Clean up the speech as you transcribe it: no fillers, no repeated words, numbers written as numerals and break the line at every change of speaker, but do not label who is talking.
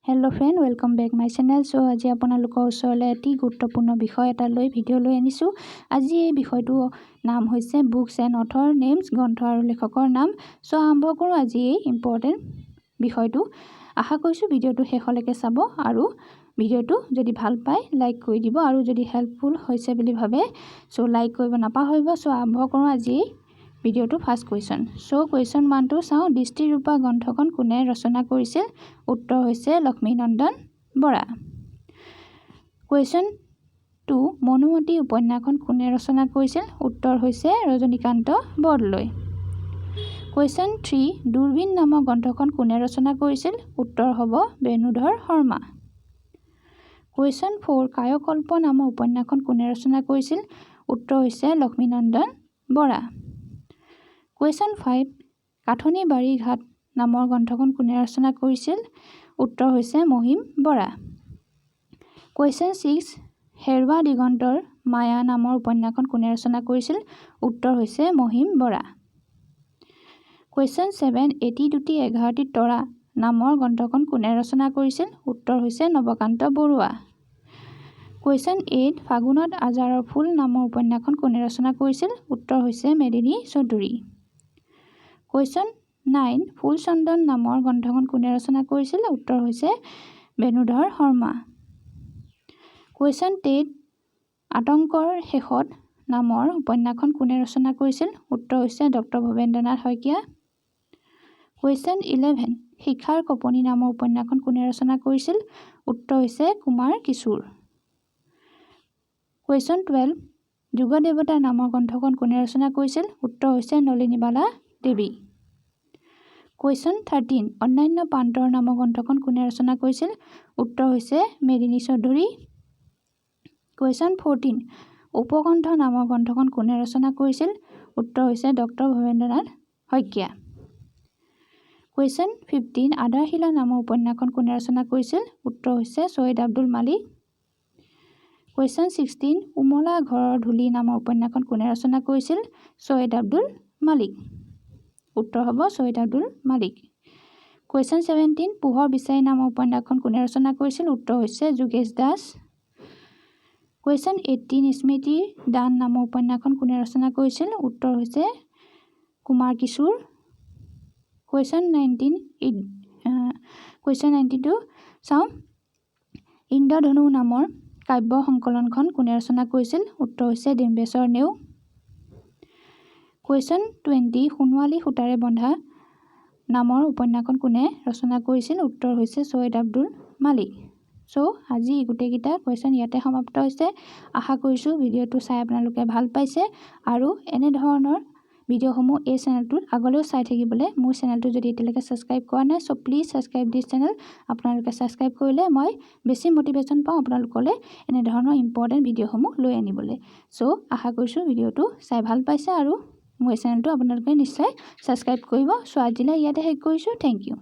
hello friend welcome back my channel so आज आपनालोকৰ ওচৰলৈ এটি গুৰুত্বপূৰ্ণ বিষয় এটা লৈ ভিডিও লৈ আনিছো আজি এই বিষয়টো নাম হৈছে বুকস এণ্ড অথৰ নেমস গ্ৰন্থ আৰু লেখকৰ নাম সো আৰম্ভ কৰো আজি এই ইম্পৰ্টেন্ট বিষয়টো আশা কৰিছো ভিডিওটো শেষলৈকে চাব আৰু ভিডিওটো যদি ভাল পায় লাইক কৰি দিব আৰু যদি হেল্পফুল হৈছে বুলি ভাবে সো লাইক কৰিব নাপাহৰিব সো আৰম্ভ কৰো আজি ভিডিওটো ফাৰ্স্ট কোৱেশ্চন সো কোৱেশ্চন মানটো চাও দৃষ্টিৰূপা গ্ৰন্থখন কোনে ৰচনা কৰিছিল উত্তৰ হৈছে লক্ষ্মীনন্দন বৰা কোৱেশ্চন 2 মনুমতি উপন্যাসখন কোনে ৰচনা কৰিছিল উত্তৰ হৈছে ৰজনীকান্ত বৰদলৈ কোৱেশ্চন 3 দূৰবীন নামৰ গ্ৰন্থখন কোনে ৰচনা কৰিছিল উত্তৰ হ'ব বেণুধৰ শৰ্মা কোৱেশ্চন 4 কায়কল্প নামৰ উপন্যাসখন কোনে ৰচনা কৰিছিল উত্তৰ হৈছে লক্ষ্মীনন্দন বৰা Question 5 কাঠনি বাৰী ঘাট নামৰ গ্ৰন্থখন কোনে ৰচনা কৰিছিল উত্তৰ হৈছে মহিম বৰা Question 6 হেৰৱা দিগন্তৰ মায়া নামৰ উপন্যাসখন কোনে ৰচনা কৰিছিল উত্তৰ হৈছে মহিম বৰা Question 7 এটি দুটি 11টি তৰা নামৰ গ্ৰন্থখন কোনে ৰচনা কৰিছিল উত্তৰ হৈছে নৱকান্ত বৰুৱা Question 8 ফাগুনত আজাৰৰ ফুল নামৰ উপন্যাসখন কোনে ৰচনা কৰিছিল উত্তৰ হৈছে মেদিনী চৌধুৰী Question 9 ফুলচন্দন নামৰ গ্ৰন্থখন কোনে ৰচনা কৰিছিল উত্তৰ হৈছে বেণুধৰ শৰ্মা Question 10 আতংকৰ শেষত নামৰ উপন্যাসখন কোনে ৰচনা কৰিছিল উত্তৰ হৈছে ডক্টৰ ভবেন্দ্ৰনাথ শইকীয়া Question 11 শিক্ষাৰ কপনি নামৰ উপন্যাসখন কোনে ৰচনা কৰিছিল উত্তৰ হৈছে কুমাৰ কিশোৰ Question 12 যুগদেৱতা নামৰ গ্ৰন্থখন কোনে ৰচনা কৰিছিল উত্তৰ হৈছে নলিনীবালা দেৱী Question 13 অন্যান্য পান্তৰ নামৰ গ্ৰন্থখন কোনে ৰচনা কৰিছিল উত্তৰ হৈছে মেদিনী চৌধুৰী Question 14 উপকণ্ঠ নামৰ গ্ৰন্থখন কোনে ৰচনা কৰিছিল উত্তৰ হৈছে ডক্টৰ ভবেন্দ্ৰনাথ শইকীয়া Question 15 আধাৰশিলা নামৰ উপন্যাসখন কোনে ৰচনা কৰিছিল উত্তৰ হৈছে সৈয়দ আব্দুল মালিক Question 16 উমলা ঘৰৰ ধূলি নামৰ উপন্যাসখন কোনে ৰচনা কৰিছিল সৈয়দ আব্দুল মালিক উত্তৰ হ'ব সৈয়দ আব্দুল মালিক Question 17 পোহৰ বিচাৰি নামৰ উপন্যাসখন কোনে ৰচনা কৰিছিল উত্তৰ হৈছে যোগেশ দাস Question 18 স্মৃতিৰ দান নামৰ উপন্যাসখন কোনে ৰচনা কৰিছিল উত্তৰ হৈছে কুমাৰ কিশোৰ Question 92 চাও ইন্দ্ৰধনু নামৰ কাব্য সংকলনখন কোনে ৰচনা কৰিছিল উত্তৰ হৈছে ডিম্বেশ্বৰ নেও Question 20 সোণোৱালী সূতাৰে বন্ধা নামৰ উপন্যাসখন কোনে ৰচনা কৰিছিল উত্তৰ হৈছে সৈয়দ আব্দুল মালিক সো আজি গুটেকিটা কোৱেশ্চন ইয়াতে সমাপ্ত হৈছে আশা কৰিছো ভিডিওটো চাই আপোনালোকে ভাল পাইছে আৰু এনে ধৰণৰ ভিডিওসমূহ এই চেনেলটোত আগলৈও চাই থাকিবলৈ মোৰ চেনেলটো যদি এতিয়ালৈকে সাবস্ক্ৰাইব কৰা নাই so please subscribe this channel আপোনালোকে সাবস্ক্ৰাইব কৰিলে মই বেছি মোটিভেশন পাওঁ আপোনালোকলৈ এনে ধৰণৰ ইম্পৰ্টেন্ট ভিডিওসমূহ লৈ আনিবলৈ সো আশা কৰিছো ভিডিওটো চাই ভাল পাইছে আৰু মোৰ চেনেলটো আপোনালোকে নিশ্চয় সাবস্ক্ৰাইব কৰিব সো আজিলৈ ইয়াতে শেষ কৰিছো থ্যাংক ইউ